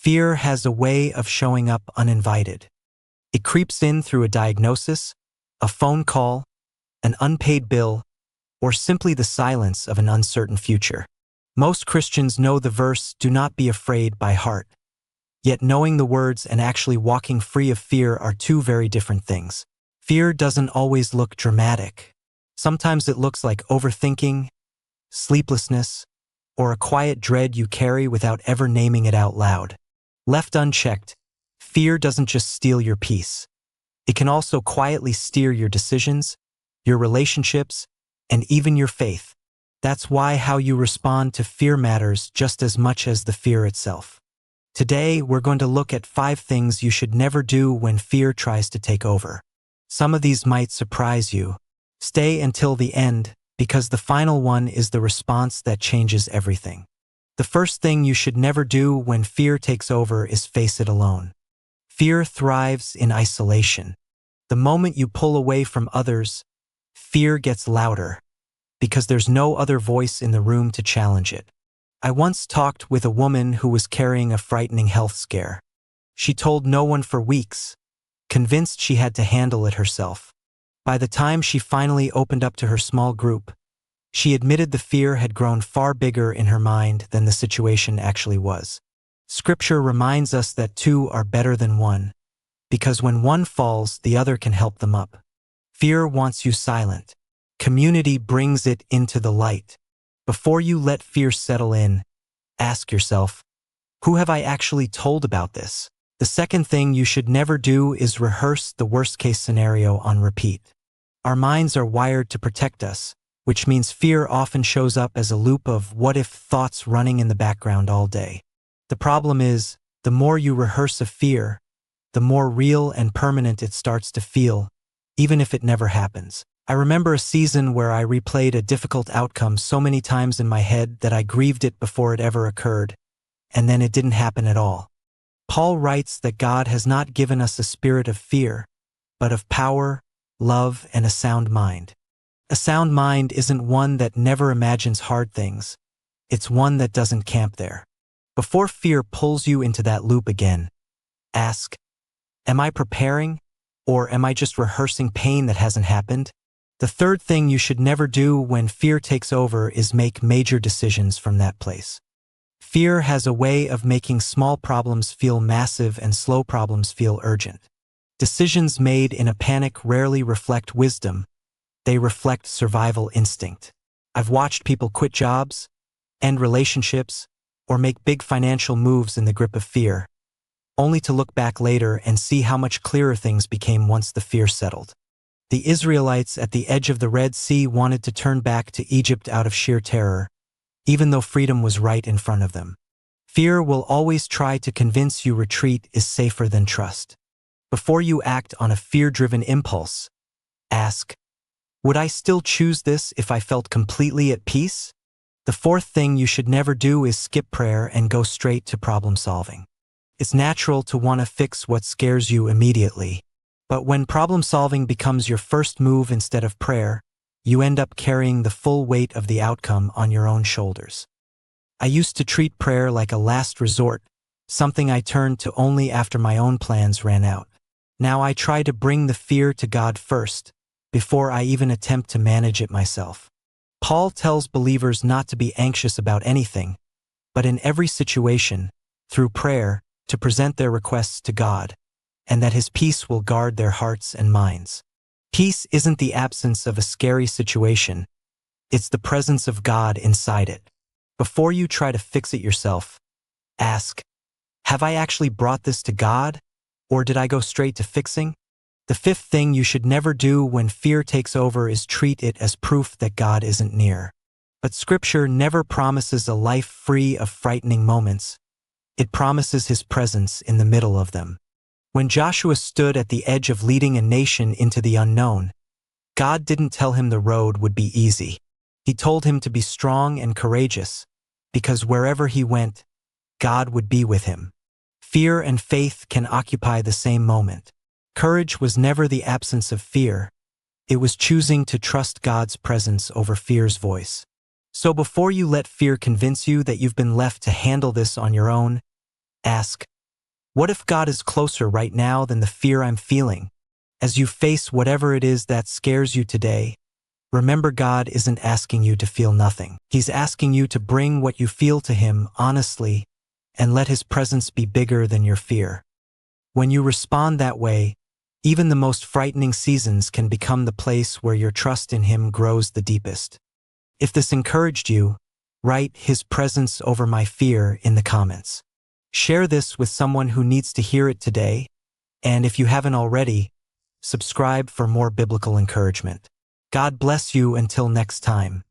Fear has a way of showing up uninvited. It creeps in through a diagnosis, a phone call, an unpaid bill, or simply the silence of an uncertain future. Most Christians know the verse, "Do not be afraid," by heart. Yet knowing the words and actually walking free of fear are two very different things. Fear doesn't always look dramatic. Sometimes it looks like overthinking, sleeplessness, or a quiet dread you carry without ever naming it out loud. Left unchecked, fear doesn't just steal your peace. It can also quietly steer your decisions, your relationships, and even your faith. That's why how you respond to fear matters just as much as the fear itself. Today, we're going to look at 5 things you should never do when fear tries to take over. Some of these might surprise you. Stay until the end, because the final one is the response that changes everything. The first thing you should never do when fear takes over is face it alone. Fear thrives in isolation. The moment you pull away from others, fear gets louder, because there's no other voice in the room to challenge it. I once talked with a woman who was carrying a frightening health scare. She told no one for weeks, convinced she had to handle it herself. By the time she finally opened up to her small group, she admitted the fear had grown far bigger in her mind than the situation actually was. Scripture reminds us that 2 are better than 1, because when one falls, the other can help them up. Fear wants you silent. Community brings it into the light. Before you let fear settle in, ask yourself, who have I actually told about this? The second thing you should never do is rehearse the worst-case scenario on repeat. Our minds are wired to protect us, which means fear often shows up as a loop of what-if thoughts running in the background all day. The problem is, the more you rehearse a fear, the more real and permanent it starts to feel, even if it never happens. I remember a season where I replayed a difficult outcome so many times in my head that I grieved it before it ever occurred, and then it didn't happen at all. Paul writes that God has not given us a spirit of fear, but of power, love, and a sound mind. A sound mind isn't one that never imagines hard things. It's one that doesn't camp there. Before fear pulls you into that loop again, ask, am I preparing, or am I just rehearsing pain that hasn't happened? The third thing you should never do when fear takes over is make major decisions from that place. Fear has a way of making small problems feel massive and slow problems feel urgent. Decisions made in a panic rarely reflect wisdom. They reflect survival instinct. I've watched people quit jobs, end relationships, or make big financial moves in the grip of fear, only to look back later and see how much clearer things became once the fear settled. The Israelites at the edge of the Red Sea wanted to turn back to Egypt out of sheer terror, even though freedom was right in front of them. Fear will always try to convince you retreat is safer than trust. Before you act on a fear-driven impulse, ask, would I still choose this if I felt completely at peace? The fourth thing you should never do is skip prayer and go straight to problem solving. It's natural to want to fix what scares you immediately. But when problem-solving becomes your first move instead of prayer, you end up carrying the full weight of the outcome on your own shoulders. I used to treat prayer like a last resort, something I turned to only after my own plans ran out. Now I try to bring the fear to God first, before I even attempt to manage it myself. Paul tells believers not to be anxious about anything, but in every situation, through prayer, to present their requests to God, and that His peace will guard their hearts and minds. Peace isn't the absence of a scary situation, it's the presence of God inside it. Before you try to fix it yourself, ask, have I actually brought this to God, or did I go straight to fixing? The fifth thing you should never do when fear takes over is treat it as proof that God isn't near. But Scripture never promises a life free of frightening moments. It promises His presence in the middle of them. When Joshua stood at the edge of leading a nation into the unknown, God didn't tell him the road would be easy. He told him to be strong and courageous, because wherever he went, God would be with him. Fear and faith can occupy the same moment. Courage was never the absence of fear. It was choosing to trust God's presence over fear's voice. So before you let fear convince you that you've been left to handle this on your own, ask, What if God is closer right now than the fear I'm feeling? As you face whatever it is that scares you today, remember God isn't asking you to feel nothing. He's asking you to bring what you feel to Him honestly and let His presence be bigger than your fear. When you respond that way, even the most frightening seasons can become the place where your trust in Him grows the deepest. If this encouraged you, write His presence over my fear in the comments. Share this with someone who needs to hear it today, and if you haven't already, subscribe for more biblical encouragement. God bless you until next time.